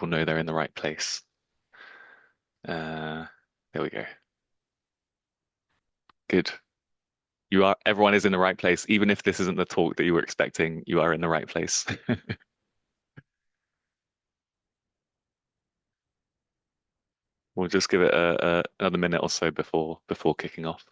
people know they're in the right place. Uh, there we go. Good. Everyone is in the right place. Even if this isn't the talk that you were expecting, you are in the right place. We'll just give it another minute or so before kicking off.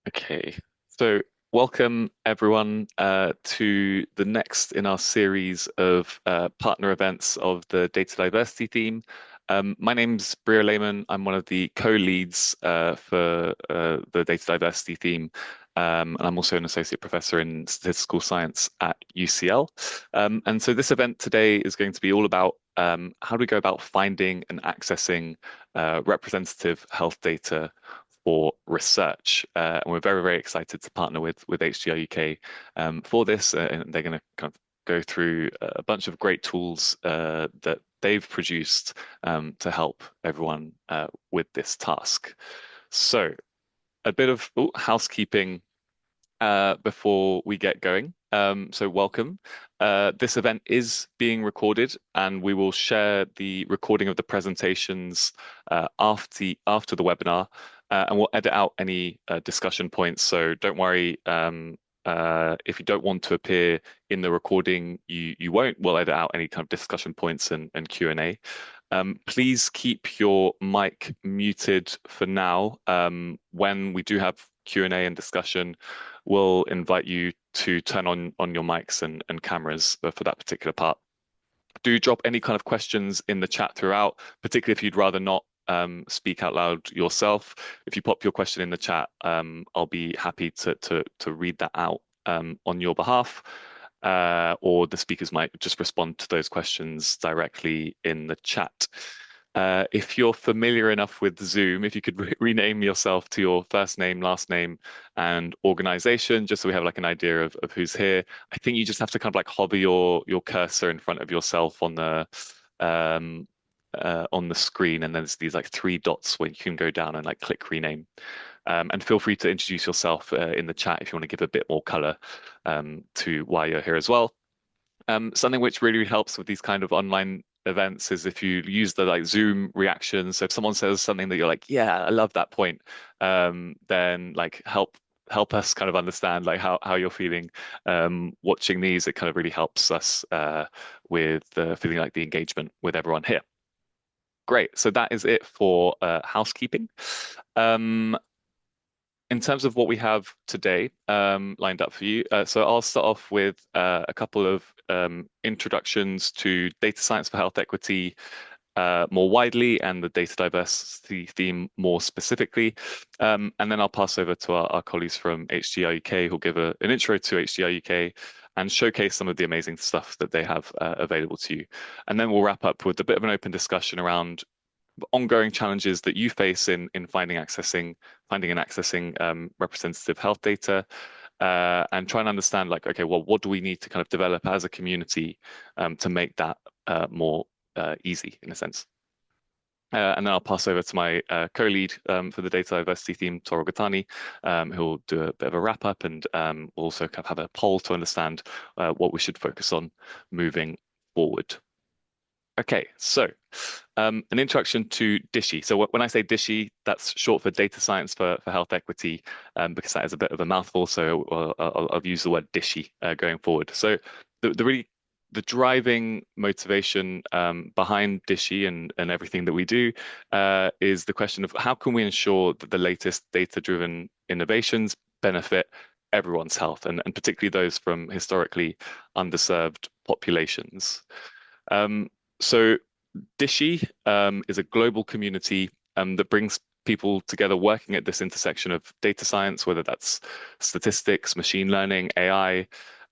Okay, so welcome everyone to the next in our series of partner events of the data diversity theme. My name's Bria Lehman. I'm one of the co-leads for the data diversity theme, and I'm also an associate professor in statistical science at UCL. And so this event today is going to be all about how do we go about finding and accessing representative health data for research. And we're very, very excited to partner with HDR UK for this. And they're going to kind of go through a bunch of great tools that they've produced to help everyone with this task. So, a bit of housekeeping before we get going. So welcome. This event is being recorded, and we will share the recording of the presentations after the webinar, and we'll edit out any discussion points. So don't worry. If you don't want to appear in the recording, you won't. We'll edit out any kind of discussion points and Q&A. Please keep your mic muted for now. When we do have Q&A and discussion, we'll invite you to turn on your mics and cameras for that particular part. Do drop any kind of questions in the chat throughout, particularly if you'd rather not speak out loud yourself. If you pop your question in the chat, I'll be happy to read that out on your behalf. Or the speakers might just respond to those questions directly in the chat. If you're familiar enough with Zoom, if you could rename yourself to your first name, last name, and organization, just so we have like an idea of who's here. I think you just have to kind of like hover your cursor in front of yourself um, on the screen, and then there's these like three dots where you can go down and like click rename. And feel free to introduce yourself in the chat if you want to give a bit more color to why you're here as well. Something which really helps with these kind of online events is if you use the like Zoom reactions. So if someone says something that you're like, yeah, I love that point, then like help us kind of understand like how you're feeling watching these. It kind of really helps us with feeling like the engagement with everyone here. Great. So that is it for housekeeping. Um, in terms of what we have today lined up for you, so I'll start off with a couple of introductions to data science for health equity more widely and the data diversity theme more specifically. And then I'll pass over to our colleagues from HDR UK who'll give an intro to HDR UK and showcase some of the amazing stuff that they have available to you. And then we'll wrap up with a bit of an open discussion around ongoing challenges that you face in finding and accessing representative health data, and try and understand like, okay, well, what do we need to kind of develop as a community to make that more easy in a sense. And then I'll pass over to my co-lead for the data diversity theme, Toro Gatani, who will do a bit of a wrap up, and we'll also kind of have a poll to understand what we should focus on moving forward. Okay, so an introduction to DSxHE. So when I say DSxHE, that's short for Data Science for Health Equity, because that is a bit of a mouthful. So I'll use the word DSxHE going forward. So the driving motivation behind DSxHE and everything that we do is the question of how can we ensure that the latest data-driven innovations benefit everyone's health, and particularly those from historically underserved populations. So DSxHE is a global community that brings people together working at this intersection of data science, whether that's statistics, machine learning, AI,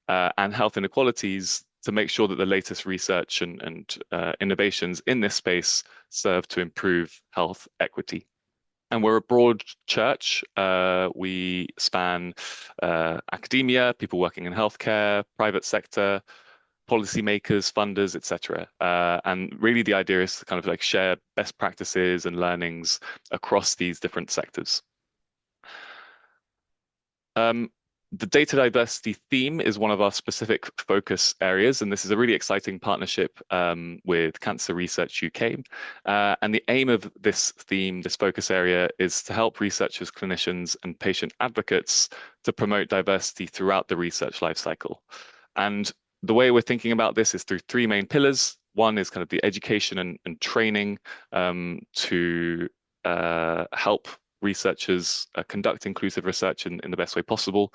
and health inequalities, to make sure that the latest research and innovations in this space serve to improve health equity. And we're a broad church. We span academia, people working in healthcare, private sector, policymakers, funders, etc. And really, the idea is to kind of like share best practices and learnings across these different sectors. Um, the data diversity theme is one of our specific focus areas, and this is a really exciting partnership with Cancer Research UK. And the aim of this theme, this focus area, is to help researchers, clinicians, and patient advocates to promote diversity throughout the research lifecycle. And the way we're thinking about this is through three main pillars. One is kind of the education and training to help researchers conduct inclusive research in the best way possible.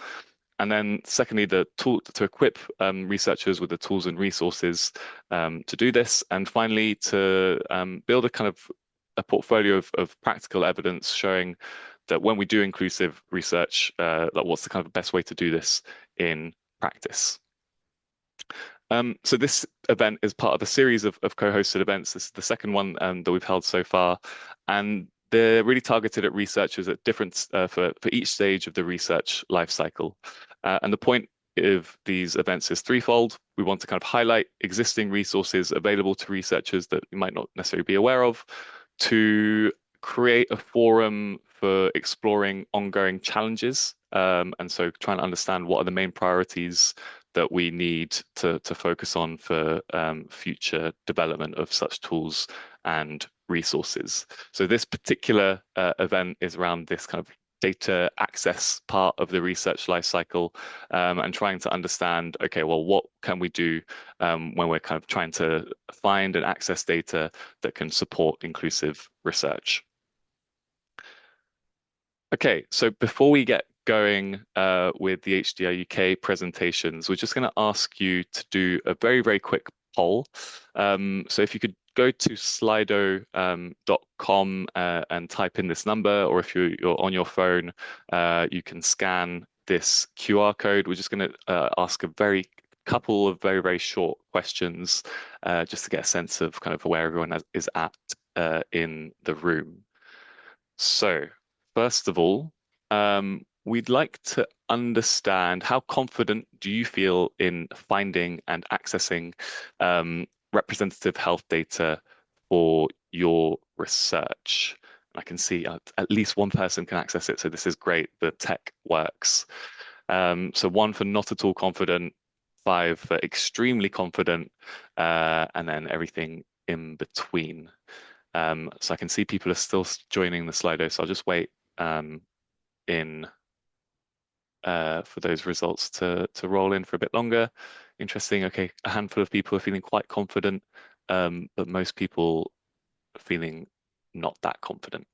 And then secondly, the tool to equip researchers with the tools and resources to do this. And finally, to build a kind of a portfolio of practical evidence showing that when we do inclusive research, like what's the kind of best way to do this in practice. So this event is part of a series of co-hosted events. This is the second one that we've held so far, and they're really targeted at researchers at different for each stage of the research life cycle. And the point of these events is threefold. We want to kind of highlight existing resources available to researchers that you might not necessarily be aware of, to create a forum for exploring ongoing challenges, and so trying to understand what are the main priorities that we need to focus on for future development of such tools and resources. So this particular event is around this kind of data access part of the research lifecycle, and trying to understand, okay, well, what can we do when we're kind of trying to find and access data that can support inclusive research. Okay, so before we get going with the HDR UK presentations, we're just going to ask you to do a very, very quick poll. So if you could go to slido.com and type in this number, or if you're on your phone, you can scan this QR code. We're just going to ask a couple of very, very short questions just to get a sense of kind of where everyone is at in the room. So, first of all, we'd like to understand how confident do you feel in finding and accessing representative health data for your research? I can see at least one person can access it, so this is great. The tech works. So one for not at all confident, five for extremely confident, and then everything in between. So I can see people are still joining the Slido, so I'll just wait in for those results to roll in for a bit longer. Interesting. Okay, a handful of people are feeling quite confident, but most people are feeling not that confident,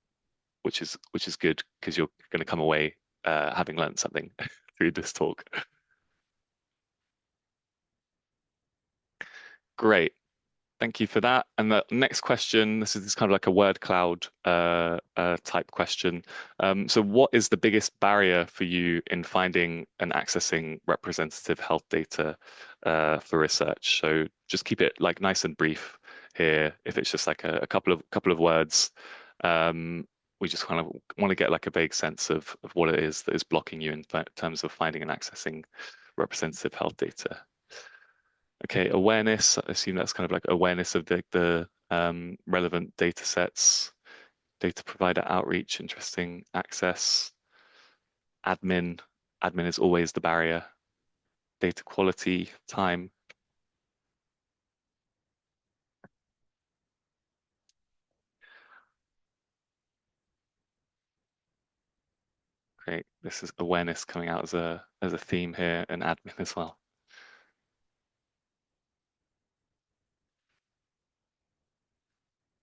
which is good because you're going to come away having learned something through this talk. Great. Thank you for that. And the next question, this is kind of like a word cloud type question. So what is the biggest barrier for you in finding and accessing representative health data for research? So just keep it like nice and brief here. If it's just like a couple of words, we just kind of want to get like a vague sense of what it is that is blocking you in terms of finding and accessing representative health data. Okay, awareness. I assume that's kind of like awareness of the relevant data sets, data provider outreach, interesting access, admin. Admin is always the barrier. Data quality, time. Great. This is awareness coming out as a theme here, and admin as well.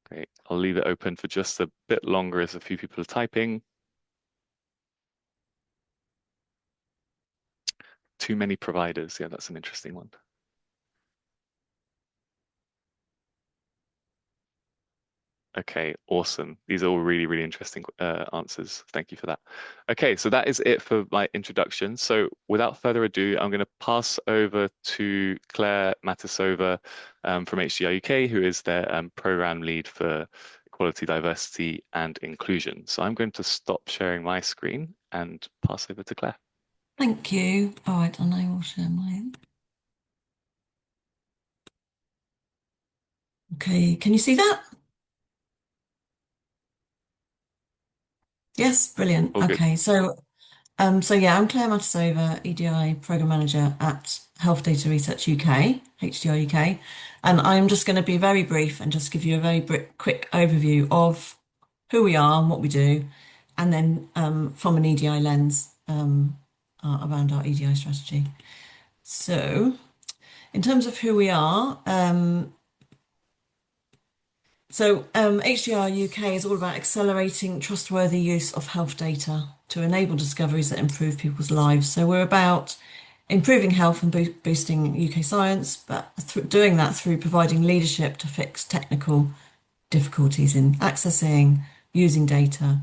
Great. I'll leave it open for just a bit longer as a few people are typing. Too many providers. Yeah, that's an interesting one. Okay, awesome. These are all really, really interesting answers. Thank you for that. Okay, so that is it for my introduction. So without further ado, I'm going to pass over to Claire Matisova from HDR UK, who is their program lead for equality, diversity, and inclusion. So I'm going to stop sharing my screen and pass over to Claire. Thank you. All right, and I will share mine. Okay, can you see that? Yes, brilliant. All good. Okay, so yeah, I'm Claire Matasova, EDI Program Manager at Health Data Research UK, HDR UK, and I'm just going to be very brief and just give you a very quick overview of who we are and what we do, and then from an EDI lens around our EDI strategy. So, in terms of who we are, HDR UK is all about accelerating trustworthy use of health data to enable discoveries that improve people's lives. So we're about improving health and boosting UK science, but doing that through providing leadership to fix technical difficulties in accessing, using data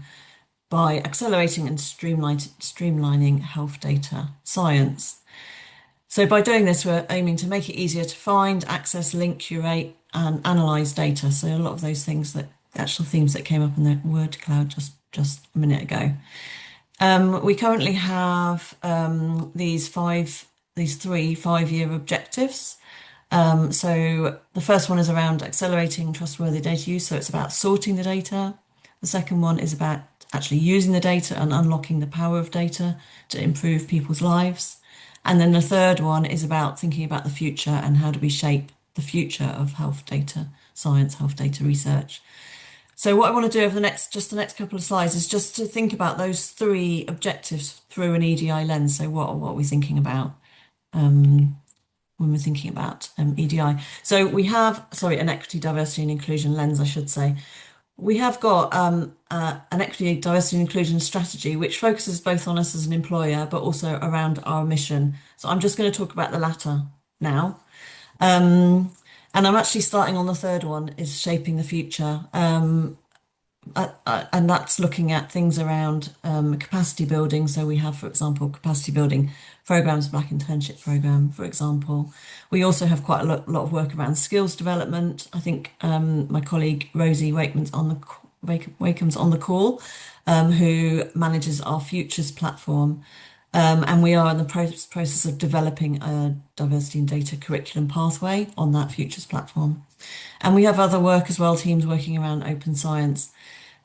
by accelerating and streamlining health data science. So by doing this, we're aiming to make it easier to find, access, link, curate, and analyze data. So a lot of those things that actual themes that came up in the word cloud just a minute ago. We currently have these three 5-year objectives. So the first one is around accelerating trustworthy data use. So it's about sorting the data. The second one is about actually using the data and unlocking the power of data to improve people's lives. And then the third one is about thinking about the future and how do we shape the future of health data science, health data research. So what I want to do over the next couple of slides is just to think about those three objectives through an EDI lens. So what are we thinking about when we're thinking about EDI? So we have, sorry, an equity, diversity and inclusion lens, I should say. We have got an equity, diversity and inclusion strategy, which focuses both on us as an employer, but also around our mission. So I'm just going to talk about the latter now. And I'm actually starting on the third one, is shaping the future. And that's looking at things around capacity building. So we have, for example, capacity building programs, Black Internship Program, for example. We also have quite a lot of work around skills development. I think my colleague Rosie Wakeham's on the call, who manages our Futures platform. And we are in the process of developing a diversity and data curriculum pathway on that Futures platform. And we have other work as well, teams working around open science.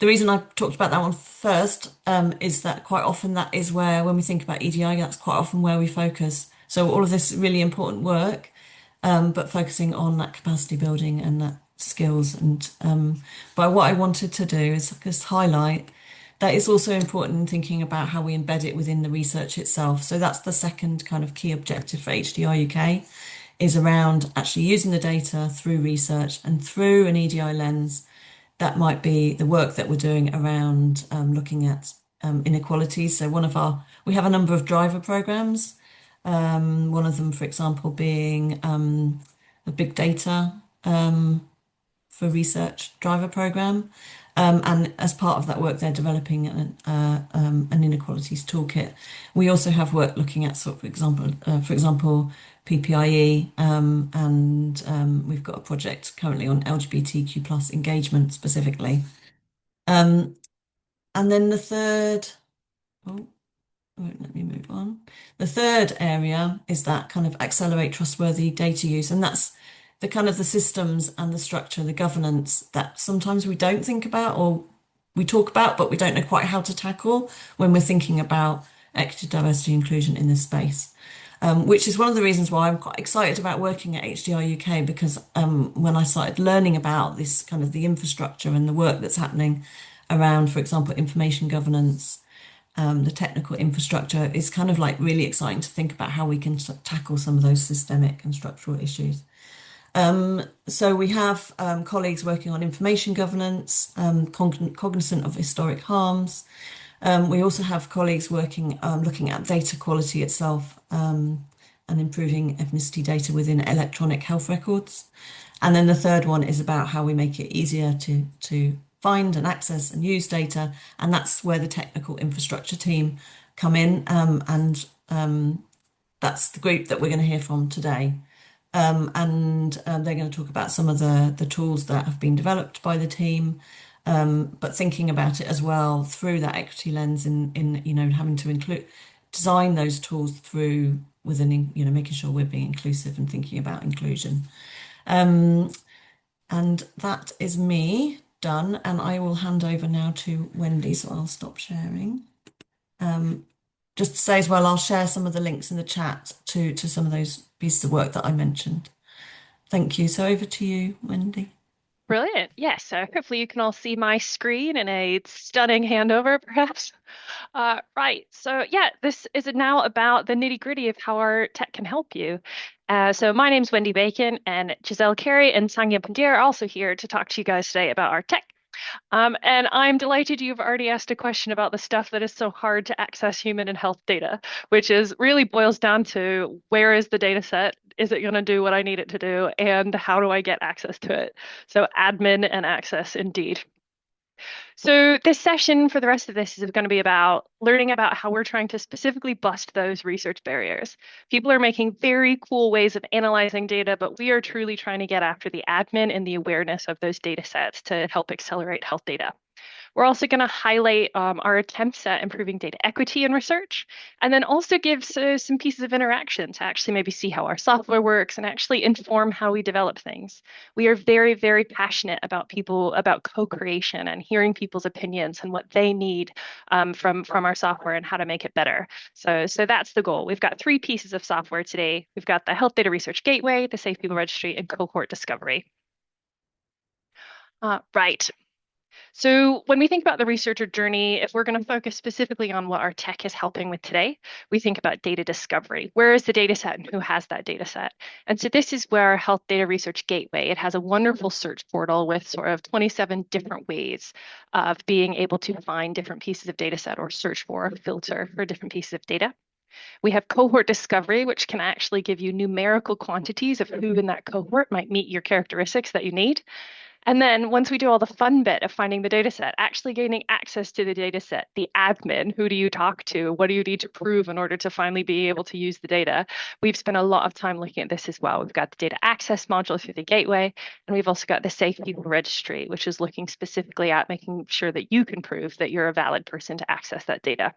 The reason I talked about that one first is that quite often that is where, when we think about EDI, that's quite often where we focus. So all of this really important work, but focusing on that capacity building and that skills. And but what I wanted to do is just highlight that it's also important in thinking about how we embed it within the research itself. So that's the second kind of key objective for HDR UK, is around actually using the data through research and through an EDI lens. That might be the work that we're doing around looking at inequalities. So we have a number of driver programs. One of them, for example, being a big data for research driver program. And as part of that work, they're developing an inequalities toolkit. We also have work looking at for example, PPIE, and we've got a project currently on LGBTQ plus engagement specifically. And then the third, oh, let me move on. The third area is that kind of accelerate trustworthy data use, and that's the kind of the systems and the structure, the governance that sometimes we don't think about or we talk about, but we don't know quite how to tackle when we're thinking about equity, diversity, inclusion in this space. Which is one of the reasons why I'm quite excited about working at HDR UK, because when I started learning about this kind of the infrastructure and the work that's happening around, for example, information governance, the technical infrastructure, is kind of like really exciting to think about how we can tackle some of those systemic and structural issues. So we have colleagues working on information governance, cognizant of historic harms. We also have colleagues working looking at data quality itself, and improving ethnicity data within electronic health records. And then the third one is about how we make it easier to find and access and use data. And that's where the technical infrastructure team come in. And that's the group that we're going to hear from today. And they're going to talk about some of the tools that have been developed by the team, but thinking about it as well through that equity lens in having to include design those tools through within making sure we're being inclusive and thinking about inclusion. And that is me done, and I will hand over now to Wendy, so I'll stop sharing. Just to say as well, I'll share some of the links in the chat to some of those pieces of work that I mentioned. Thank you. So over to you, Wendy. Brilliant. Yes. So hopefully you can all see my screen in a stunning handover, perhaps. Right. So yeah, this is now about the nitty-gritty of how our tech can help you. So my name's Wendy Bacon, and Giselle Carey and Sanya Pandir are also here to talk to you guys today about our tech. And I'm delighted you've already asked a question about the stuff that is so hard to access human and health data, which is really boils down to where is the data set? Is it going to do what I need it to do? And how do I get access to it? So admin and access indeed. So this session for the rest of this is going to be about learning about how we're trying to specifically bust those research barriers. People are making very cool ways of analyzing data, but we are truly trying to get after the admin and the awareness of those data sets to help accelerate health data. We're also going to highlight our attempts at improving data equity in research, and then also give some pieces of interaction to actually maybe see how our software works and actually inform how we develop things. We are very, very passionate about about co-creation and hearing people's opinions and what they need from our software and how to make it better. So that's the goal. We've got three pieces of software today. We've got the Health Data Research Gateway, the Safe People Registry, and Cohort Discovery. Right. So when we think about the researcher journey, if we're going to focus specifically on what our tech is helping with today, we think about data discovery. Where is the data set and who has that data set? And so this is where our Health Data Research Gateway, it has a wonderful search portal with sort of 27 different ways of being able to find different pieces of data set or search for or filter for different pieces of data. We have cohort discovery, which can actually give you numerical quantities of who in that cohort might meet your characteristics that you need. And then once we do all the fun bit of finding the data set, actually gaining access to the data set, the admin, who do you talk to? What do you need to prove in order to finally be able to use the data? We've spent a lot of time looking at this as well. We've got the data access module through the gateway, and we've also got the Safe People Registry, which is looking specifically at making sure that you can prove that you're a valid person to access that data.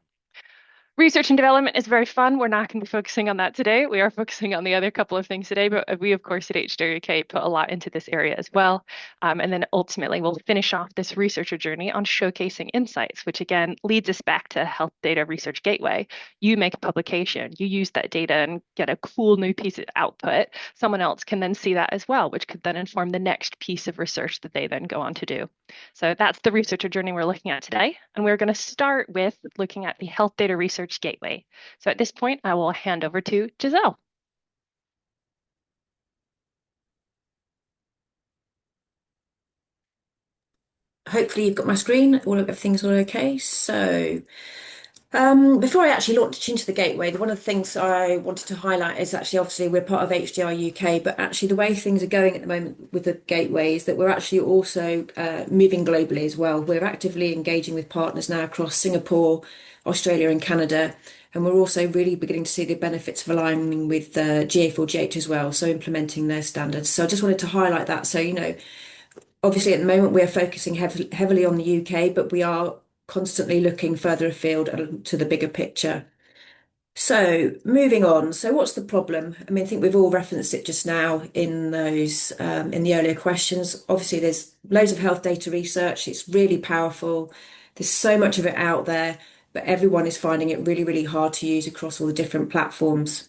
Research and development is very fun. We're not going to be focusing on that today. We are focusing on the other couple of things today, but we, of course, at HDR UK put a lot into this area as well. And then ultimately, we'll finish off this researcher journey on showcasing insights, which again leads us back to Health Data Research Gateway. You make a publication, you use that data and get a cool new piece of output. Someone else can then see that as well, which could then inform the next piece of research that they then go on to do. So that's the researcher journey we're looking at today. And we're going to start with looking at the Health Data Research Gateway. So at this point, I will hand over to Giselle. Hopefully you've got my screen, everything's all okay. So before I actually launched into the gateway, one of the things I wanted to highlight is actually obviously we're part of HDR UK, but actually the way things are going at the moment with the gateway is that we're actually also moving globally as well. We're actively engaging with partners now across Singapore, Australia and Canada, and we're also really beginning to see the benefits of aligning with GA4GH as well, so implementing their standards. So I just wanted to highlight that. So, obviously, at the moment, we're focusing heavily on the UK, but we are constantly looking further afield to the bigger picture. So, moving on. So, what's the problem? I mean, I think we've all referenced it just now in those in the earlier questions. Obviously, there's loads of health data research. It's really powerful. There's so much of it out there, but everyone is finding it really, really hard to use across all the different platforms.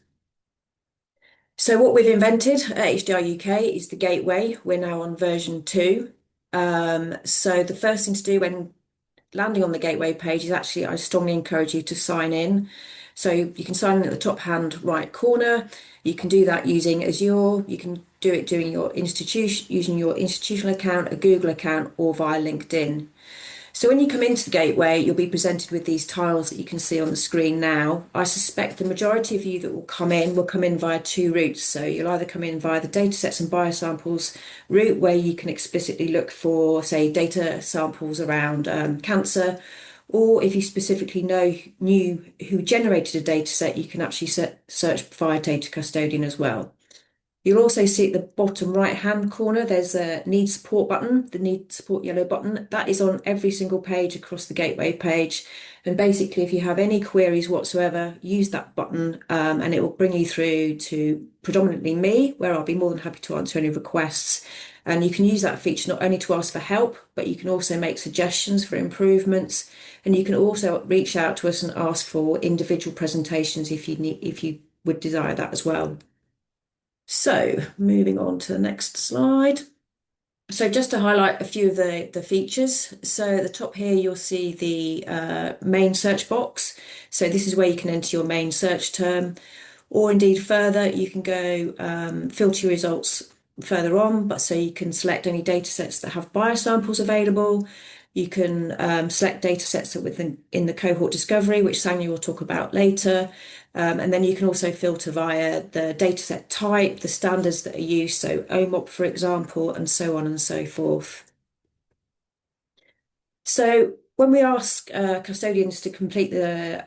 So what we've invented at HDR UK is the gateway. We're now on version 2. So the first thing to do when landing on the gateway page is actually I strongly encourage you to sign in. So you can sign in at the top hand right corner. You can do that using Azure. You can do it doing your institution using your institutional account, a Google account, or via LinkedIn. So when you come into the gateway, you'll be presented with these tiles that you can see on the screen now. I suspect the majority of you that will come in via two routes. So you'll either come in via the datasets and biosamples route, where you can explicitly look for, say, data samples around cancer, or if you specifically knew who generated a dataset, you can actually search via data custodian as well. You'll also see at the bottom right-hand corner, there's a need support button, the need support yellow button. That is on every single page across the gateway page. And basically, if you have any queries whatsoever, use that button and it will bring you through to predominantly me, where I'll be more than happy to answer any requests. And you can use that feature not only to ask for help, but you can also make suggestions for improvements. And you can also reach out to us and ask for individual presentations if you would desire that as well. So moving on to the next slide. So just to highlight a few of the features. So at the top here, you'll see the main search box. So this is where you can enter your main search term, or indeed further, you can go filter your results further on, but so you can select any data sets that have biosamples available. You can select data sets that within in the cohort discovery, which Sanya will talk about later. And then you can also filter via the dataset type, the standards that are used, so OMOP, for example, and so on and so forth. So when we ask custodians to complete their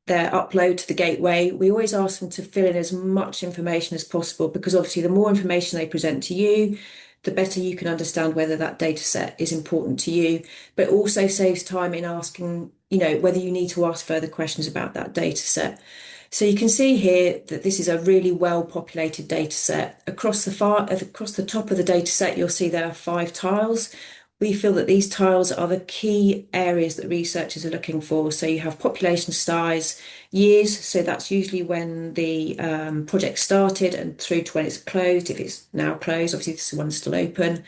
upload to the gateway, we always ask them to fill in as much information as possible, because obviously the more information they present to you, the better you can understand whether that data set is important to you, but it also saves time in asking, whether you need to ask further questions about that data set. So you can see here that this is a really well-populated data set. Across the top of the data set, you'll see there are 5 tiles. We feel that these tiles are the key areas that researchers are looking for. So you have population size, years, so that's usually when the project started and through to when it's closed. If it's now closed, obviously this one's still open.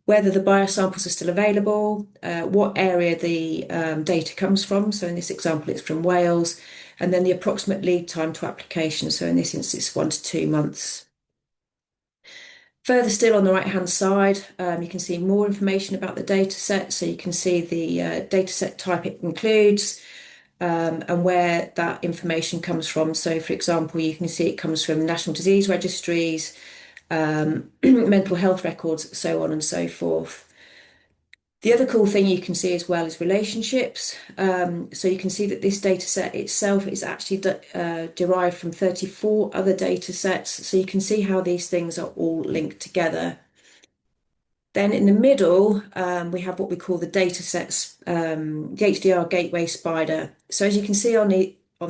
Whether the biosamples are still available, what area the data comes from. So in this example, it's from Wales, and then the approximate lead time to application. So in this instance, 1 to 2 months. Further still on the right-hand side, you can see more information about the data set. So you can see the data set type it includes and where that information comes from. So for example, you can see it comes from national disease registries, mental health records, so on and so forth. The other cool thing you can see as well is relationships. So you can see that this data set itself is actually derived from 34 other data sets. So you can see how these things are all linked together. Then in the middle, we have what we call the data sets, the HDR gateway spider. So as you can see on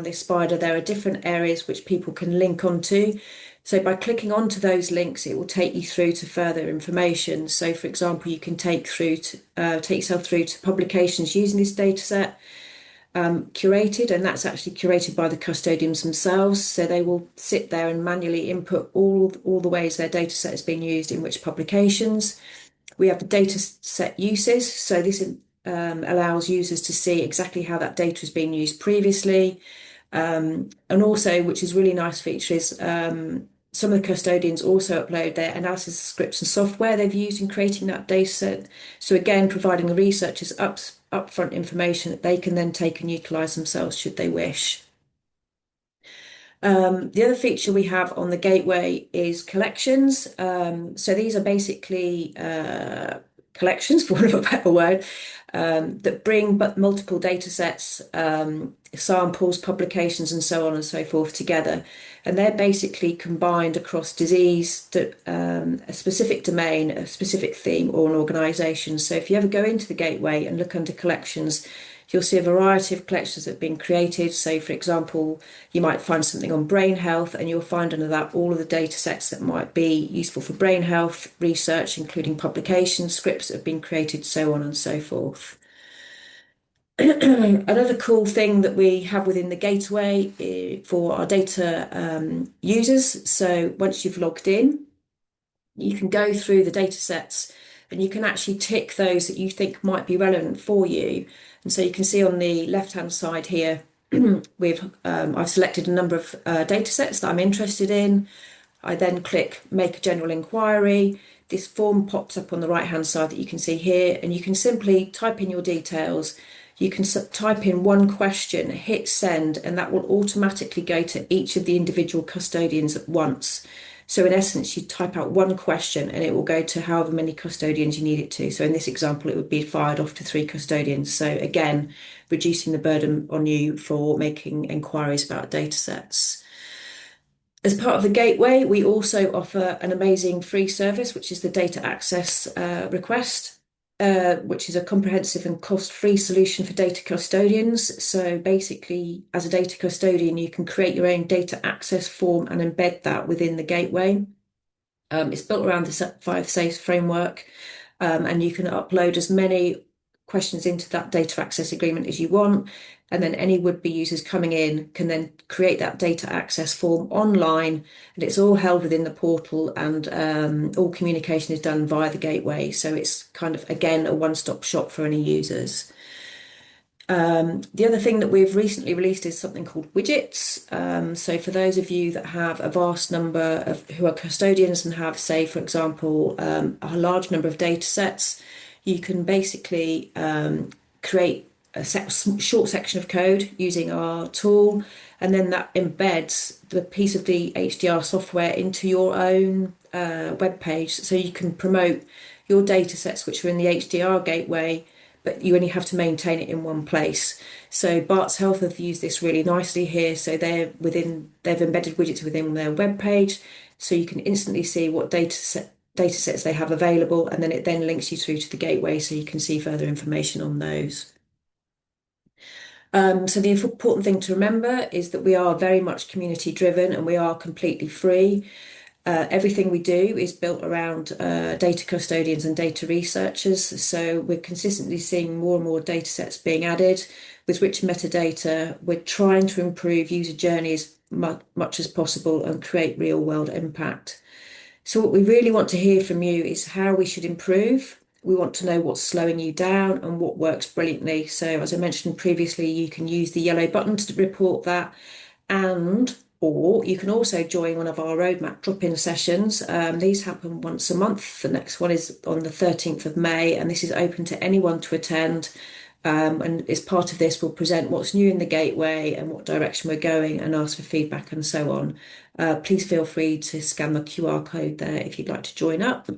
this spider, there are different areas which people can link onto. So by clicking onto those links, it will take you through to further information. So for example, you can take yourself through to publications using this data set, curated, and that's actually curated by the custodians themselves. So they will sit there and manually input all the ways their data set is being used in which publications. We have the data set uses. So this allows users to see exactly how that data has been used previously. And also, which is a really nice feature, is some of the custodians also upload their analysis scripts and software they've used in creating that data set. So again, providing the researchers upfront information that they can then take and utilise themselves should they wish. The other feature we have on the gateway is collections. So these are basically collections, for want of a better word, that bring multiple data sets, samples, publications, and so on and so forth together. And they're basically combined across disease, a specific domain, a specific theme, or an organisation. So if you ever go into the gateway and look under collections, you'll see a variety of collections that have been created. So, for example, you might find something on brain health, and you'll find under that all of the data sets that might be useful for brain health research, including publications, scripts that have been created, so on and so forth. Another cool thing that we have within the gateway for our data users. So once you've logged in, you can go through the data sets and you can actually tick those that you think might be relevant for you. And so you can see on the left-hand side here, I've selected a number of data sets that I'm interested in. I then click Make a General Inquiry. this form pops up on the right-hand side that you can see here, and you can simply type in your details. You can type in one question, hit send, and that will automatically go to each of the individual custodians at once. So in essence, you type out one question and it will go to however many custodians you need it to. So in this example, it would be fired off to 3 custodians. So again, reducing the burden on you for making inquiries about data sets. As part of the gateway, we also offer an amazing free service, which is the data access request, which is a comprehensive and cost-free solution for data custodians. So basically, as a data custodian, you can create your own data access form and embed that within the gateway. It's built around the 5 SAFe framework, and you can upload as many questions into that data access agreement as you want. And then any would-be users coming in can then create that data access form online, and it's all held within the portal, and all communication is done via the gateway. So it's kind of, again, a one-stop shop for any users. The other thing that we've recently released is something called widgets. So for those of you that have a vast number of who are custodians and have, say, for example, a large number of data sets, you can basically create a short section of code using our tool, and then that embeds the piece of the HDR software into your own web page. So you can promote your data sets which are in the HDR gateway, but you only have to maintain it in one place. So Barts Health have used this really nicely here. So they've embedded widgets within their web page, so you can instantly see what data sets they have available, and then it then links you through to the gateway so you can see further information on those. So the important thing to remember is that we are very much community driven and we are completely free. Everything we do is built around data custodians and data researchers. So we're consistently seeing more and more data sets being added with rich metadata. We're trying to improve user journeys much as possible and create real world impact. So what we really want to hear from you is how we should improve. We want to know what's slowing you down and what works brilliantly. So as I mentioned previously, you can use the yellow button to report that, or you can also join one of our roadmap drop-in sessions. These happen once a month. The next one is on the 13th of May, and this is open to anyone to attend. And as part of this, we'll present what's new in the gateway and what direction we're going and ask for feedback and so on. Please feel free to scan the QR code there if you'd like to join up.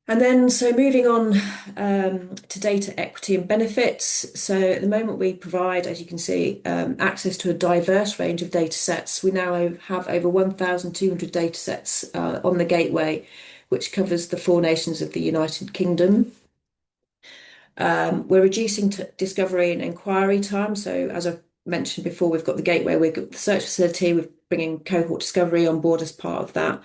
And then, so moving on to data equity and benefits. So at the moment we provide, as you can see, access to a diverse range of data sets. We now have over 1,200 data sets on the gateway, which covers the 4 nations of the United Kingdom. We're reducing discovery and inquiry time. So as I mentioned before, we've got the gateway, we've got the search facility, we're bringing cohort discovery on board as part of that.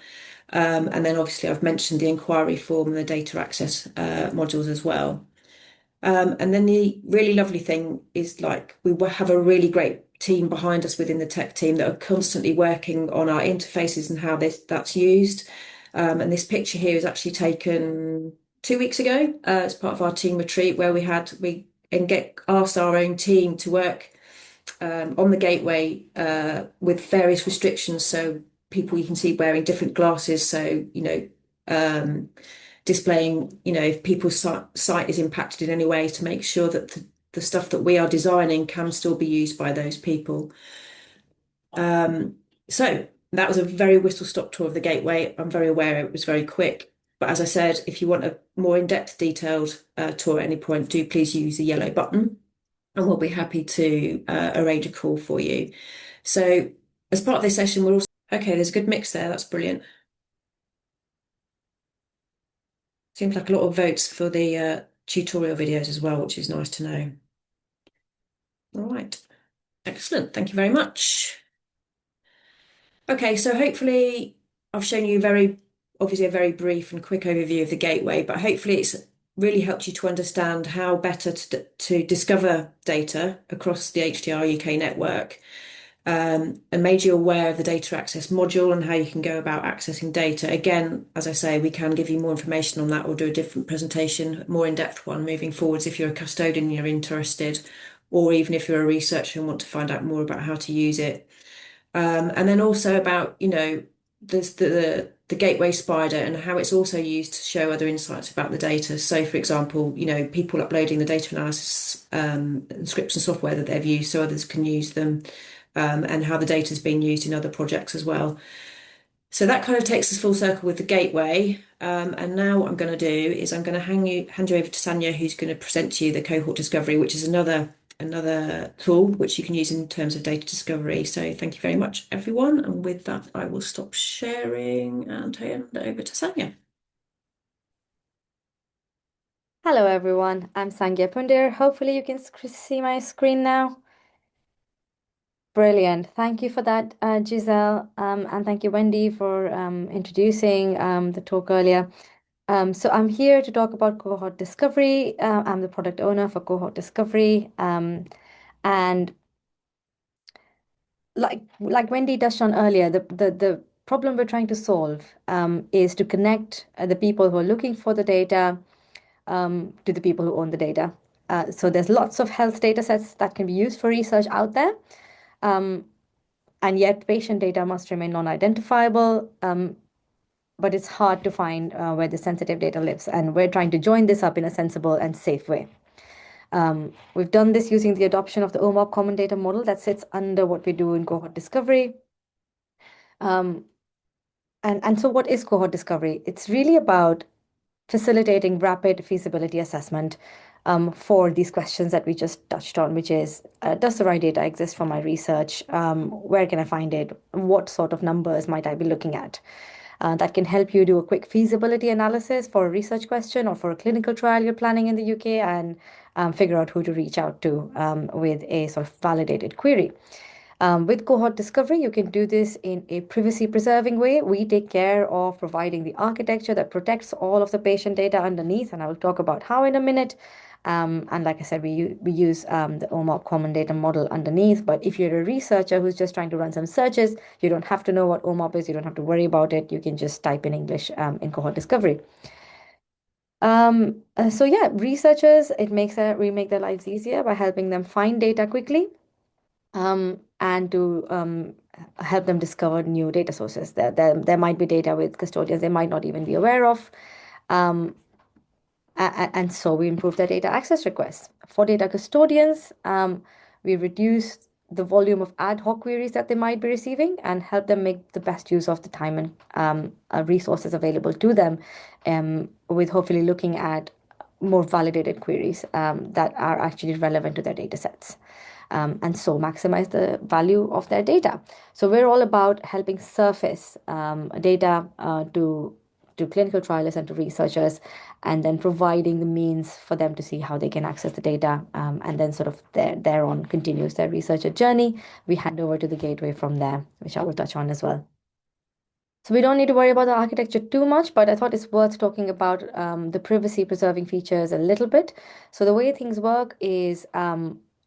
And then obviously I've mentioned the inquiry form and the data access modules as well. And then the really lovely thing is, like, we have a really great team behind us within the tech team that are constantly working on our interfaces and how that's used. And this picture here is actually taken 2 weeks ago as part of our team retreat, where we asked our own team to work on the gateway with various restrictions. So people, you can see, wearing different glasses. So, displaying, if people's sight is impacted in any way, to make sure that the stuff that we are designing can still be used by those people. So that was a very whistle-stop tour of the gateway. I'm very aware it was very quick. But as I said, if you want a more in-depth detailed tour at any point, do please use the yellow button and we'll be happy to arrange a call for you. So as part of this session, we're also, okay, there's a good mix there. That's brilliant. Seems like a lot of votes for the tutorial videos as well, which is nice to know. All right, excellent. Thank you very much. Okay, so hopefully I've shown you obviously a very brief and quick overview of the gateway, but hopefully it's really helped you to understand how better to discover data across the HDR UK network, and made you aware of the data access module and how you can go about accessing data. Again, as I say, we can give you more information on that or do a different presentation, more in-depth one moving forwards if you're a custodian and you're interested, or even if you're a researcher and want to find out more about how to use it. And then also about, the gateway spider and how it's also used to show other insights about the data. So, for example, people uploading the data analysis and scripts and software that they've used so others can use them, and how the data is being used in other projects as well. So that kind of takes us full circle with the gateway. And now what I'm going to do is I'm going to hand you over to Sanya, who's going to present to you the cohort discovery, which is another tool which you can use in terms of data discovery. So thank you very much, everyone. And with that, I will stop sharing and hand over to Sanya. Hello everyone, I'm Sangya Pundir. Hopefully you can see my screen now. Brilliant. Thank you for that, Giselle, and thank you, Wendy, for introducing the talk earlier. So I'm here to talk about cohort discovery. I'm the product owner for cohort discovery, and like Wendy touched on earlier, the problem we're trying to solve is to connect the people who are looking for the data to the people who own the data. So there's lots of health data sets that can be used for research out there. And yet patient data must remain non-identifiable, but it's hard to find where the sensitive data lives. And we're trying to join this up in a sensible and safe way. We've done this using the adoption of the OMOP common data model that sits under what we do in cohort discovery. And so what is cohort discovery? It's really about facilitating rapid feasibility assessment for these questions that we just touched on, which is, does the right data exist for my research? Where can I find it? What sort of numbers might I be looking at? That can help you do a quick feasibility analysis for a research question or for a clinical trial you're planning in the UK, and figure out who to reach out to with a sort of validated query. With cohort discovery, you can do this in a privacy preserving way. We take care of providing the architecture that protects all of the patient data underneath, and I will talk about how in a minute. And like I said, we use the OMOP common data model underneath. But if you're a researcher who's just trying to run some searches, you don't have to know what OMOP is. You don't have to worry about it. You can just type in English in cohort discovery. So yeah, researchers, we make their lives easier by helping them find data quickly. And to help them discover new data sources. There might be data with custodians they might not even be aware of. And so we improve their data access requests. For data custodians, we reduce the volume of ad hoc queries that they might be receiving and help them make the best use of the time and resources available to them, with hopefully looking at more validated queries that are actually relevant to their data sets. And so maximize the value of their data. So we're all about helping surface data to clinical trialists and to researchers, and then providing the means for them to see how they can access the data, and then sort of thereon continues their researcher journey. We hand over to the gateway from there, which I will touch on as well. So we don't need to worry about the architecture too much, but I thought it's worth talking about the privacy preserving features a little bit. So the way things work is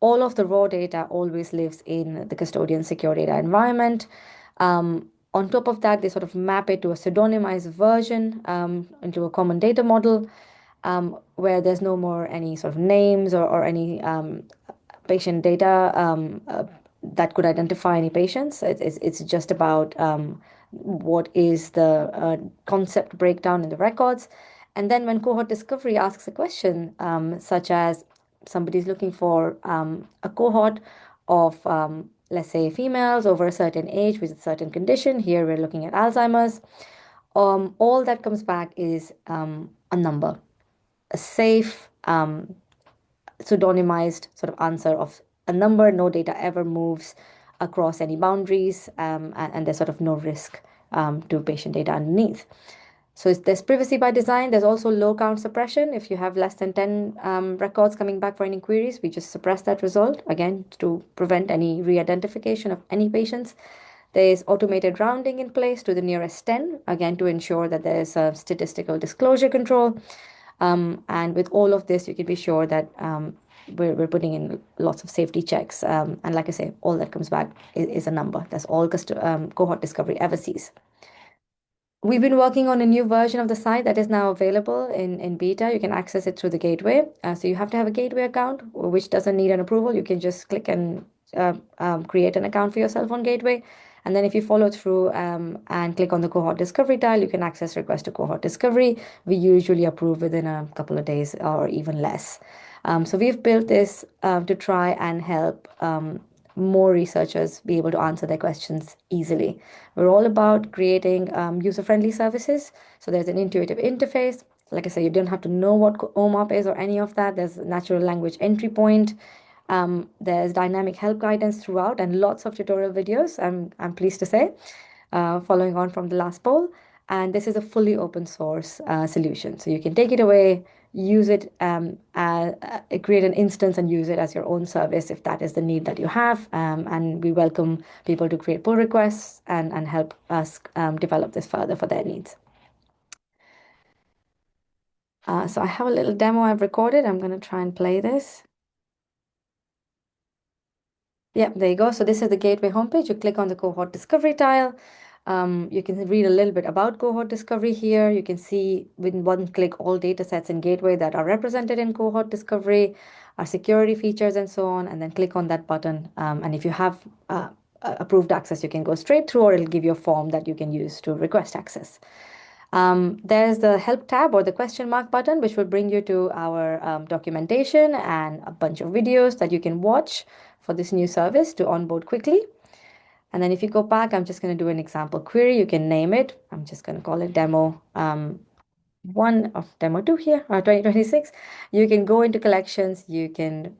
all of the raw data always lives in the custodian secure data environment. On top of that, they sort of map it to a pseudonymized version into a common data model, where there's no more any sort of names or any patient data that could identify any patients. It's just about what is the concept breakdown in the records. And then when cohort discovery asks a question, such as somebody's looking for a cohort of, let's say, females over a certain age with a certain condition. Here we're looking at Alzheimer's. All that comes back is a number, a safe, pseudonymized sort of answer of a number. No data ever moves across any boundaries, and there's sort of no risk to patient data underneath. So there's privacy by design. There's also low count suppression. If you have less than 10 records coming back for any queries, we just suppress that result, again, to prevent any re-identification of any patients. There's automated rounding in place to the nearest 10, again, to ensure that there's a statistical disclosure control. And with all of this, you can be sure that we're putting in lots of safety checks. And like I say, all that comes back is a number. That's all cohort discovery ever sees. We've been working on a new version of the site that is now available in beta. You can access it through the gateway. So you have to have a gateway account, which doesn't need an approval. You can just click and create an account for yourself on gateway. And then if you follow through and click on the cohort discovery tile, you can access request to cohort discovery. We usually approve within a couple of days or even less. So we've built this to try and help more researchers be able to answer their questions easily. We're all about creating user-friendly services. So there's an intuitive interface. Like I said, you don't have to know what OMAP is or any of that. There's a natural language entry point. There's dynamic help guidance throughout and lots of tutorial videos, I'm pleased to say, following on from the last poll. And this is a fully open source solution. So you can take it away, use it, create an instance and use it as your own service if that is the need that you have. And we welcome people to create pull requests and help us develop this further for their needs. So I have a little demo I've recorded. I'm going to try and play this. Yep, there you go. So this is the Gateway homepage. You click on the cohort discovery tile. You can read a little bit about cohort discovery here. You can see with one click all data sets in Gateway that are represented in cohort discovery, our security features and so on, and then click on that button. And if you have approved access, you can go straight through or it'll give you a form that you can use to request access. There's the help tab or the question mark button, which will bring you to our documentation and a bunch of videos that you can watch for this new service to onboard quickly. And then if you go back, I'm just going to do an example query. You can name it. I'm just going to call it demo 1 of demo 2 here, 2026. You can go into collections. You can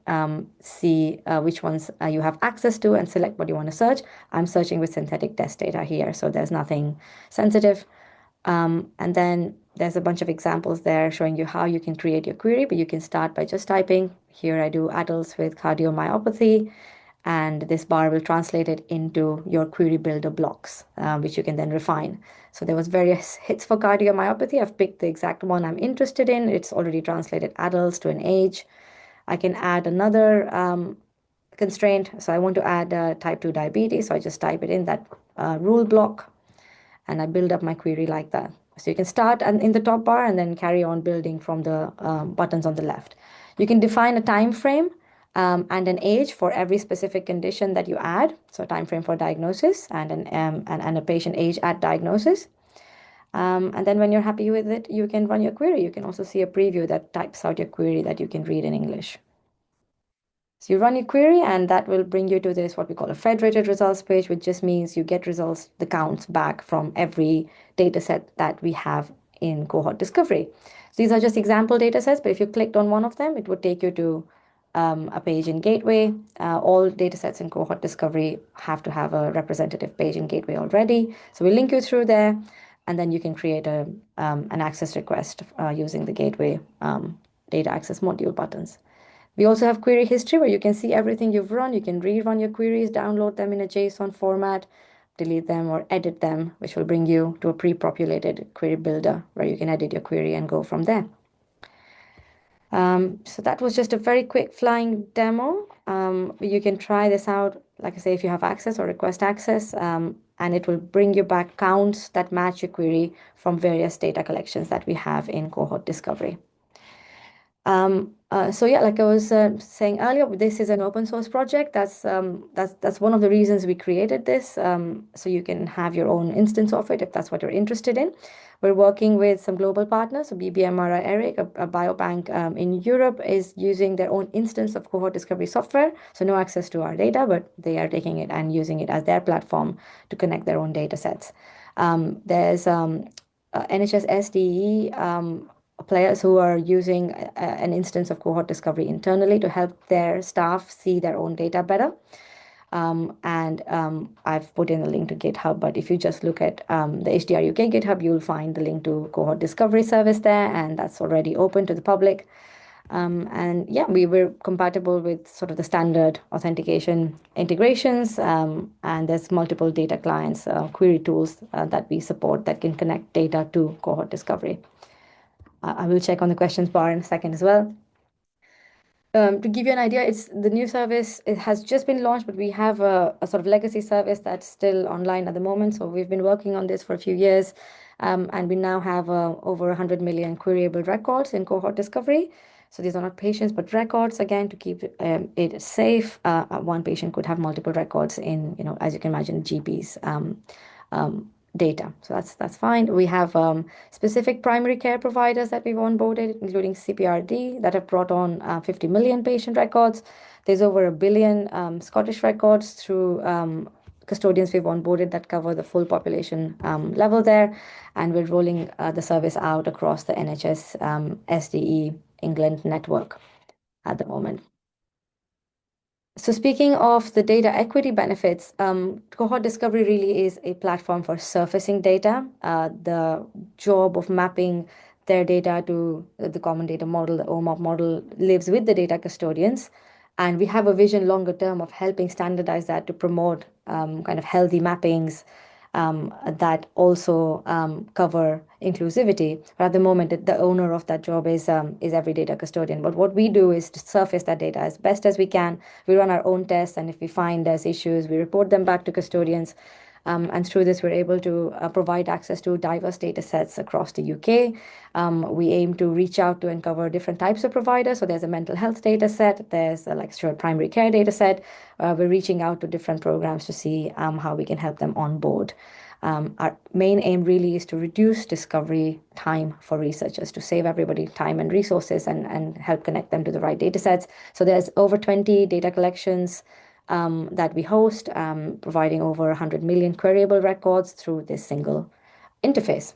see which ones you have access to and select what you want to search. I'm searching with synthetic test data here, so there's nothing sensitive. And then there's a bunch of examples there showing you how you can create your query, but you can start by just typing. Here I do adults with cardiomyopathy, and this bar will translate it into your query builder blocks, which you can then refine. So there was various hits for cardiomyopathy. I've picked the exact one I'm interested in. It's already translated adults to an age. I can add another constraint. So I want to add type 2 diabetes. So I just type it in that rule block, and I build up my query like that. So you can start in the top bar and then carry on building from the buttons on the left. You can define a time frame and an age for every specific condition that you add. So a time frame for diagnosis and a patient age at diagnosis. And then when you're happy with it, you can run your query. You can also see a preview that types out your query that you can read in English. So you run your query and that will bring you to this, what we call a federated results page, which just means you get results, the counts back from every data set that we have in cohort discovery. So these are just example data sets, but if you clicked on one of them, it would take you to a page in Gateway. All data sets in cohort discovery have to have a representative page in Gateway already. So we link you through there, and then you can create an access request using the Gateway data access module buttons. We also have query history where you can see everything you've run. You can rerun your queries, download them in a JSON format, delete them or edit them, which will bring you to a pre-populated query builder where you can edit your query and go from there. So that was just a very quick flying demo. You can try this out, like I say, if you have access or request access, and it will bring you back counts that match your query from various data collections that we have in cohort discovery. So yeah, like I was saying earlier, this is an open source project. That's one of the reasons we created this, so you can have your own instance of it if that's what you're interested in. We're working with some global partners. So BBMRI ERIC, a biobank in Europe, is using their own instance of cohort discovery software. So no access to our data, but they are taking it and using it as their platform to connect their own data sets. There's NHS HDE players who are using an instance of cohort discovery internally to help their staff see their own data better. I've put in a link to GitHub, but if you just look at the HDR UK GitHub, you'll find the link to cohort discovery service there, and that's already open to the public. And yeah, we were compatible with sort of the standard authentication integrations, and there's multiple data clients, query tools that we support that can connect data to cohort discovery. I will check on the questions bar in a second as well. To give you an idea, it's the new service. It has just been launched, but we have a sort of legacy service that's still online at the moment. So we've been working on this for a few years, and we now have over 100 million queryable records in cohort discovery. So these are not patients, but records, again, to keep it safe. One patient could have multiple records in, as you can imagine, GP's data. So that's fine. We have specific primary care providers that we've onboarded, including CPRD, that have brought on 50 million patient records. There's over 1 billion Scottish records through custodians we've onboarded that cover the full population level there. And we're rolling the service out across the NHS SDE England network at the moment. So speaking of the data equity benefits, cohort discovery really is a platform for surfacing data. The job of mapping their data to the common data model, the OMOP model, lives with the data custodians. And we have a vision longer term of helping standardize that to promote kind of healthy mappings that also cover inclusivity. But at the moment, the owner of that job is every data custodian. But what we do is to surface that data as best as we can. We run our own tests, and if we find there's issues, we report them back to custodians. And through this, we're able to provide access to diverse data sets across the UK. We aim to reach out to and cover different types of providers. So there's a mental health data set, there's a primary care data set. We're reaching out to different programs to see how we can help them on board. Our main aim really is to reduce discovery time for researchers, to save everybody time and resources and help connect them to the right data sets. So there's over 20 data collections that we host, providing over 100 million queryable records through this single interface.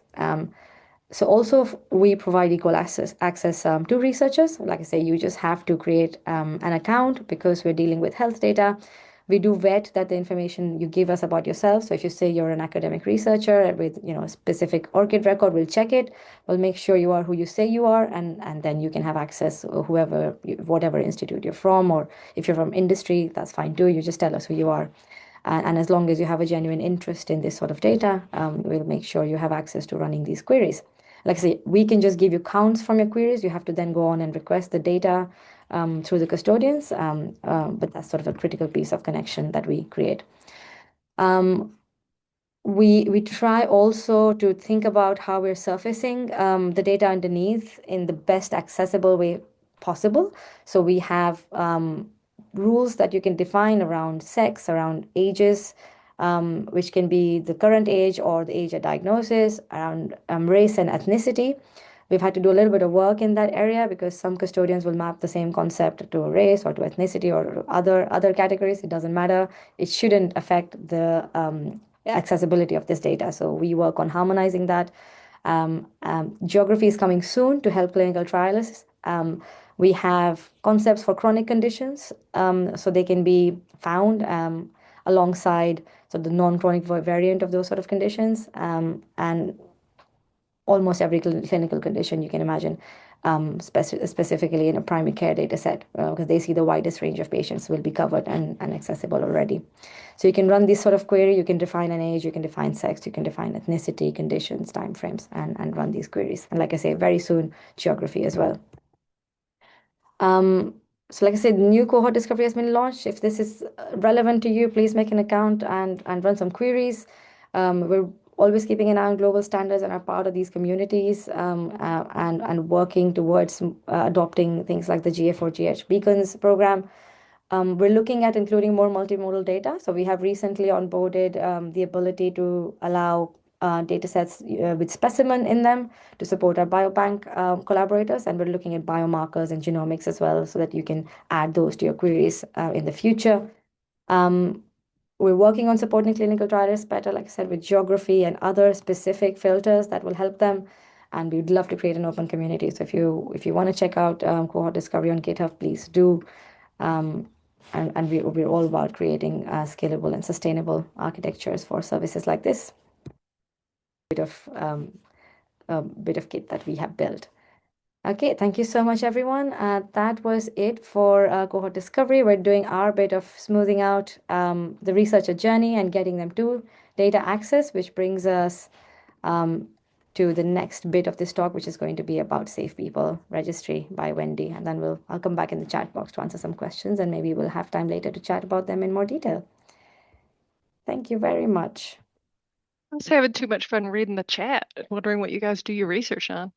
So also we provide equal access to researchers. Like I say, you just have to create an account because we're dealing with health data. We do vet that the information you give us about yourself. So if you say you're an academic researcher with a specific ORCID record, we'll check it. We'll make sure you are who you say you are, and then you can have access whatever institute you're from, or if you're from industry, that's fine too. You just tell us who you are. And as long as you have a genuine interest in this sort of data, we'll make sure you have access to running these queries. Like I say, we can just give you counts from your queries. You have to then go on and request the data through the custodians, but that's sort of a critical piece of connection that we create. We try also to think about how we're surfacing the data underneath in the best accessible way possible. So we have rules that you can define around sex, around ages, which can be the current age or the age at diagnosis, around race and ethnicity. We've had to do a little bit of work in that area because some custodians will map the same concept to race or to ethnicity or other categories. It doesn't matter. It shouldn't affect the accessibility of this data. So we work on harmonizing that. Geography is coming soon to help clinical trialists. We have concepts for chronic conditions, so they can be found alongside the non-chronic variant of those sort of conditions, and almost every clinical condition you can imagine, specifically in a primary care data set, because they see the widest range of patients will be covered and accessible already. So you can run this sort of query, you can define an age, you can define sex, you can define ethnicity, conditions, timeframes, and run these queries. And like I say, very soon, geography as well. So like I said, new cohort discovery has been launched. If this is relevant to you, please make an account and run some queries. We're always keeping an eye on global standards and are part of these communities, and working towards adopting things like the GA4GH Beacons program. We're looking at including more multimodal data. So we have recently onboarded the ability to allow data sets with specimen in them to support our biobank collaborators. And we're looking at biomarkers and genomics as well, so that you can add those to your queries in the future. We're working on supporting clinical trialists better, like I said, with geography and other specific filters that will help them. And we'd love to create an open community. So if you want to check out cohort discovery on GitHub, please do. And we're all about creating scalable and sustainable architectures for services like this. A bit of kit that we have built. Okay, thank you so much, everyone. That was it for cohort discovery. We're doing our bit of smoothing out the researcher journey and getting them to data access, which brings us to the next bit of this talk, which is going to be about Safe People Registry by Wendy. And then I'll come back in the chat box to answer some questions, and maybe we'll have time later to chat about them in more detail. Thank you very much. I was having too much fun reading the chat, wondering what you guys do your research on.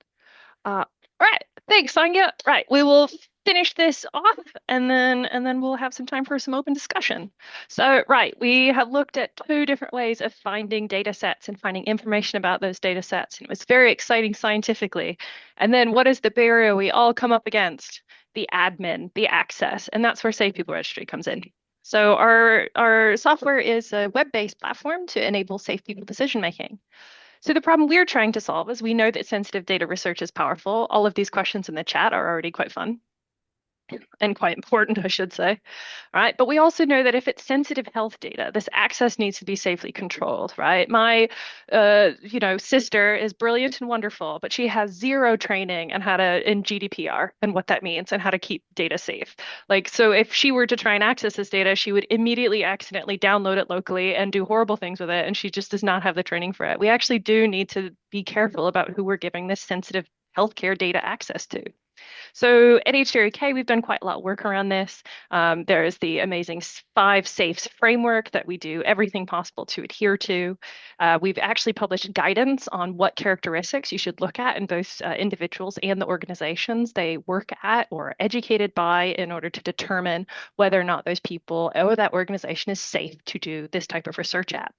All right, thanks, Anya. Right, we will finish this off and then we'll have some time for some open discussion. So, right, we have looked at two different ways of finding data sets and finding information about those data sets. And it was very exciting scientifically. And then what is the barrier we all come up against? The admin, the access, and that's where Safe People Registry comes in. So our software is a web-based platform to enable safe people decision making. So the problem we're trying to solve is we know that sensitive data research is powerful. All of these questions in the chat are already quite fun and quite important, I should say. Right? But we also know that if it's sensitive health data, this access needs to be safely controlled, right? My, sister is brilliant and wonderful, but she has zero training on how to in GDPR and what that means and how to keep data safe. Like, so if she were to try and access this data, she would immediately accidentally download it locally and do horrible things with it, and she just does not have the training for it. We actually do need to be careful about who we're giving this sensitive healthcare data access to. So at HDR we've done quite a lot of work around this. There is the amazing 5 SAFEs framework that we do everything possible to adhere to. We've actually published guidance on what characteristics you should look at in both individuals and the organizations they work at or are educated by in order to determine whether or not those people or that organization is safe to do this type of research at.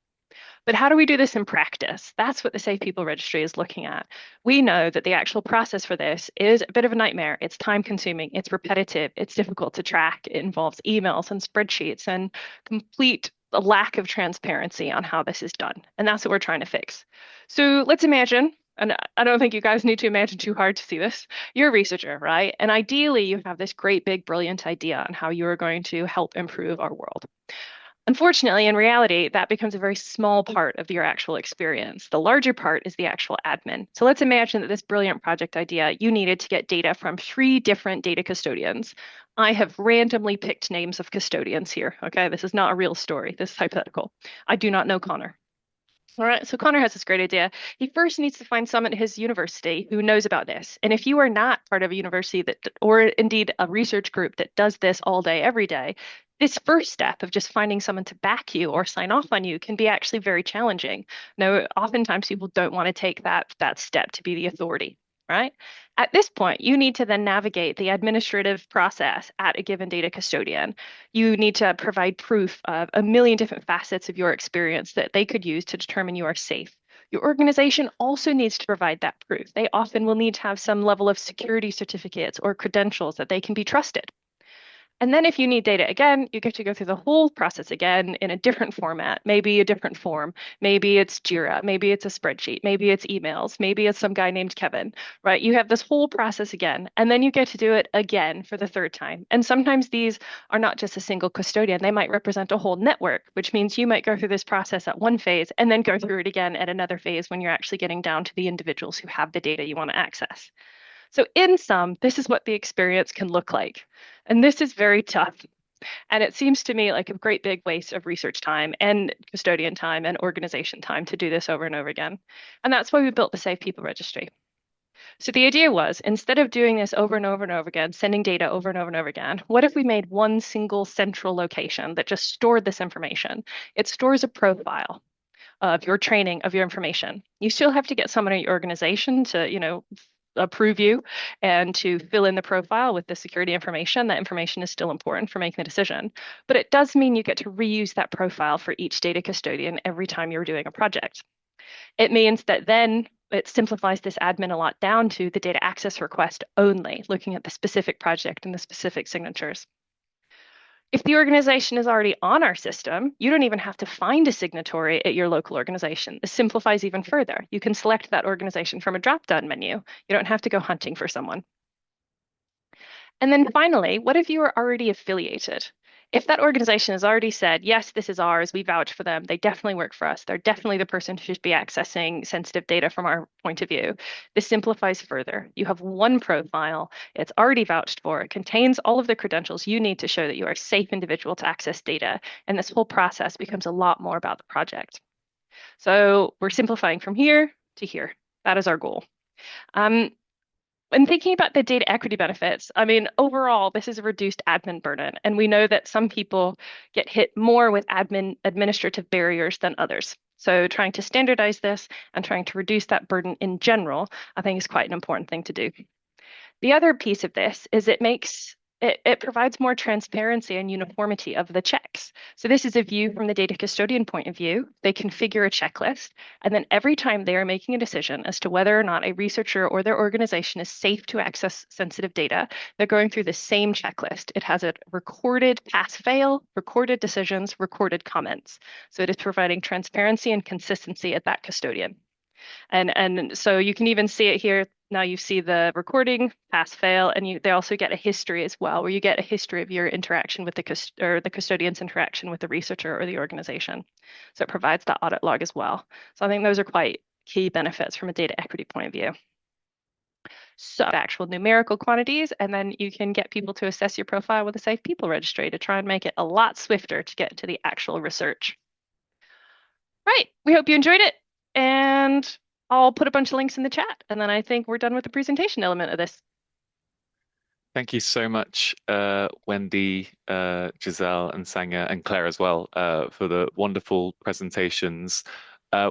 But how do we do this in practice? That's what the Safe People Registry is looking at. We know that the actual process for this is a bit of a nightmare. It's time consuming, it's repetitive, it's difficult to track. It involves emails and spreadsheets and complete lack of transparency on how this is done. And that's what we're trying to fix. So let's imagine, and I don't think you guys need to imagine too hard to see this. You're a researcher, right? And ideally, you have this great, big, brilliant idea on how you are going to help improve our world. Unfortunately, in reality, that becomes a very small part of your actual experience. The larger part is the actual admin. So let's imagine that this brilliant project idea, you needed to get data from 3 different data custodians. I have randomly picked names of custodians here. Okay, this is not a real story. This is hypothetical. I do not know Connor. All right, so Connor has this great idea. He first needs to find someone at his university who knows about this. And if you are not part of a university that, or indeed a research group that does this all day, every day, this first step of just finding someone to back you or sign off on you can be actually very challenging. Now, oftentimes people don't want to take that step to be the authority, right? At this point, you need to then navigate the administrative process at a given data custodian. You need to provide proof of a million different facets of your experience that they could use to determine you are safe. Your organization also needs to provide that proof. They often will need to have some level of security certificates or credentials that they can be trusted. And then if you need data again, you get to go through the whole process again in a different format, maybe a different form. Maybe it's Jira, maybe it's a spreadsheet, maybe it's emails, maybe it's some guy named Kevin, right? You have this whole process again, and then you get to do it again for the 3rd time. And sometimes these are not just a single custodian, they might represent a whole network, which means you might go through this process at one phase and then go through it again at another phase when you're actually getting down to the individuals who have the data you want to access. So in sum, this is what the experience can look like. And this is very tough. And it seems to me like a great big waste of research time and custodian time and organization time to do this over and over again. And that's why we built the Safe People Registry. So the idea was, instead of doing this over and over and over again, sending data over and over and over again, what if we made one single central location that just stored this information? It stores a profile of your training, of your information. You still have to get someone at your organization to, approve you and to fill in the profile with the security information. That information is still important for making the decision, but it does mean you get to reuse that profile for each data custodian every time you're doing a project. It means that then it simplifies this admin a lot down to the data access request only, looking at the specific project and the specific signatures. If the organization is already on our system, you don't even have to find a signatory at your local organization. This simplifies even further. You can select that organization from a drop-down menu. You don't have to go hunting for someone. And then finally, what if you are already affiliated? If that organization has already said, yes, this is ours, we vouch for them, they definitely work for us, they're definitely the person who should be accessing sensitive data from our point of view, this simplifies further. You have one profile, it's already vouched for, it contains all of the credentials you need to show that you are a safe individual to access data, and this whole process becomes a lot more about the project. So we're simplifying from here to here. That is our goal. When thinking about the data equity benefits, I mean, overall, this is a reduced admin burden. And we know that some people get hit more with administrative barriers than others. So trying to standardize this and trying to reduce that burden in general, I think is quite an important thing to do. The other piece of this is it provides more transparency and uniformity of the checks. So this is a view from the data custodian point of view. They configure a checklist, and then every time they are making a decision as to whether or not a researcher or their organization is safe to access sensitive data, they're going through the same checklist. It has a recorded pass-fail, recorded decisions, recorded comments. So it is providing transparency and consistency at that custodian. And so you can even see it here. Now you see the recording, pass, fail, and they also get a history as well, where you get a history of your interaction with the custodian's interaction with the researcher or the organization. So it provides that audit log as well. So I think those are quite key benefits from a data equity point of view. So actual numerical quantities, and then you can get people to assess your profile with a Safe People Registry to try and make it a lot swifter to get to the actual research. Right, we hope you enjoyed it, and I'll put a bunch of links in the chat, and then I think we're done with the presentation element of this. Thank you so much, Wendy, Giselle, and Sanya, and Claire as well, for the wonderful presentations.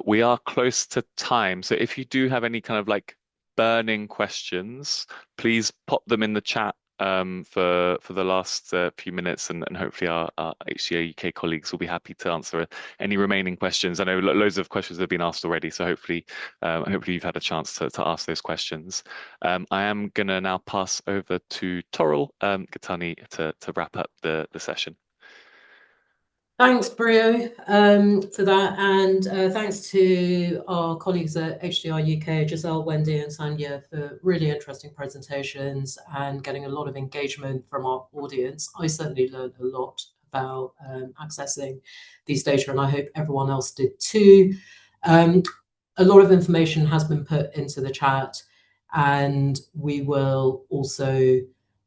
We are close to time, so if you do have any kind of like burning questions, please pop them in the chat for the last few minutes, and hopefully our HDR UK colleagues will be happy to answer any remaining questions. I know loads of questions have been asked already, so hopefully you've had a chance to ask those questions. I am going to now pass over to Toril Gatani to wrap up the session. Thanks, Brio, for that, and thanks to our colleagues at HDR UK, Giselle, Wendy, and Sanya, for really interesting presentations and getting a lot of engagement from our audience. I certainly learned a lot about accessing these data, and I hope everyone else did too. A lot of information has been put into the chat, and we will also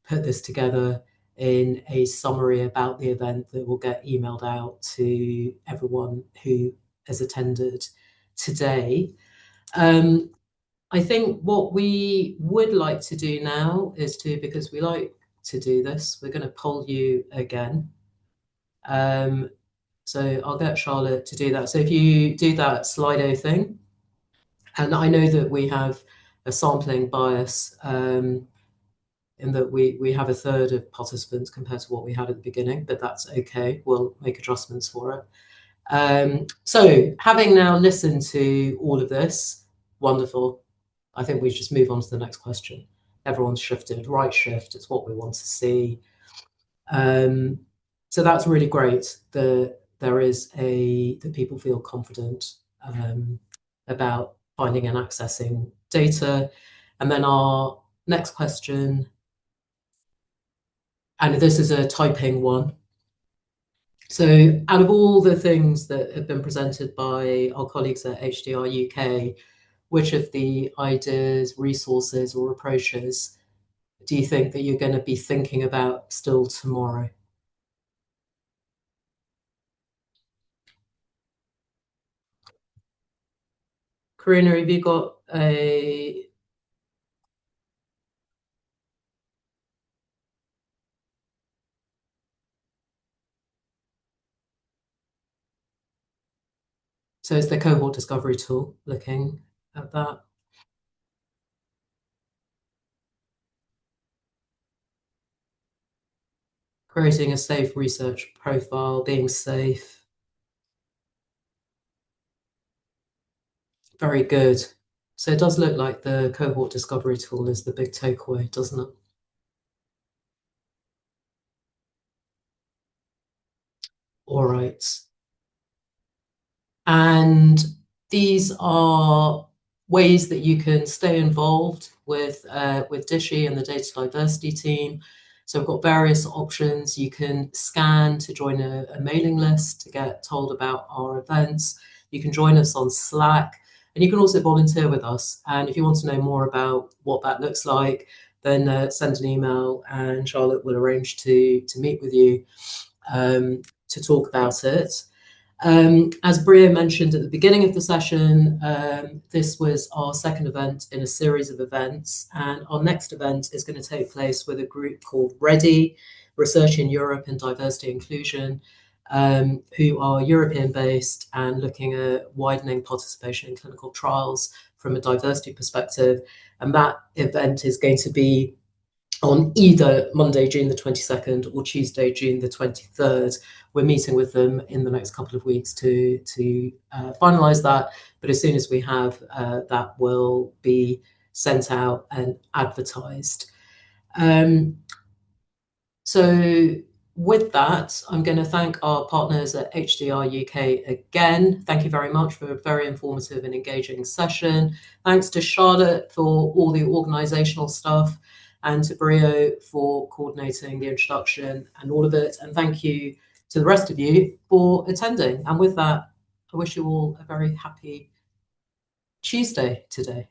put this together in a summary about the event that will get emailed out to everyone who has attended today. I think what we would like to do now is because we like to do this, we're going to poll you again. So I'll get Charlotte to do that. So if you do that Slido thing, and I know that we have a sampling bias, in that we have a third of participants compared to what we had at the beginning, but that's okay. We'll make adjustments for it. So having now listened to all of this, wonderful. I think we just move on to the next question. Everyone's shifted, right shift, it's what we want to see. So that's really great that that people feel confident about finding and accessing data. And then our next question, and this is a typing one. So out of all the things that have been presented by our colleagues at HDR UK, which of the ideas, resources, or approaches do you think that you're going to be thinking about still tomorrow? Karina, have you got a... So it's the cohort discovery tool, looking at that. Creating a safe research profile, being safe. Very good. So it does look like the cohort discovery tool is the big takeaway, doesn't it? All right. And these are ways that you can stay involved with DSxHE and the data diversity team. So we've got various options. You can scan to join a mailing list to get told about our events. You can join us on Slack, and you can also volunteer with us. And if you want to know more about what that looks like, then send an email, and Charlotte will arrange to meet with you to talk about it. As Bria mentioned at the beginning of the session, this was our second event in a series of events, and our next event is going to take place with a group called READY, Research in Europe and Diversity Inclusion, who are European-based and looking at widening participation in clinical trials from a diversity perspective. And that event is going to be on either Monday, June the 22nd or Tuesday, June the 23rd. We're meeting with them in the next couple of weeks to finalise that. But as soon as we have that, will be sent out and advertised. So with that, I'm going to thank our partners at HDR UK again. Thank you very much for a very informative and engaging session. Thanks to Charlotte for all the organisational stuff, and to Brio for coordinating the introduction and all of it. And thank you to the rest of you for attending. And with that, I wish you all a very happy Tuesday today.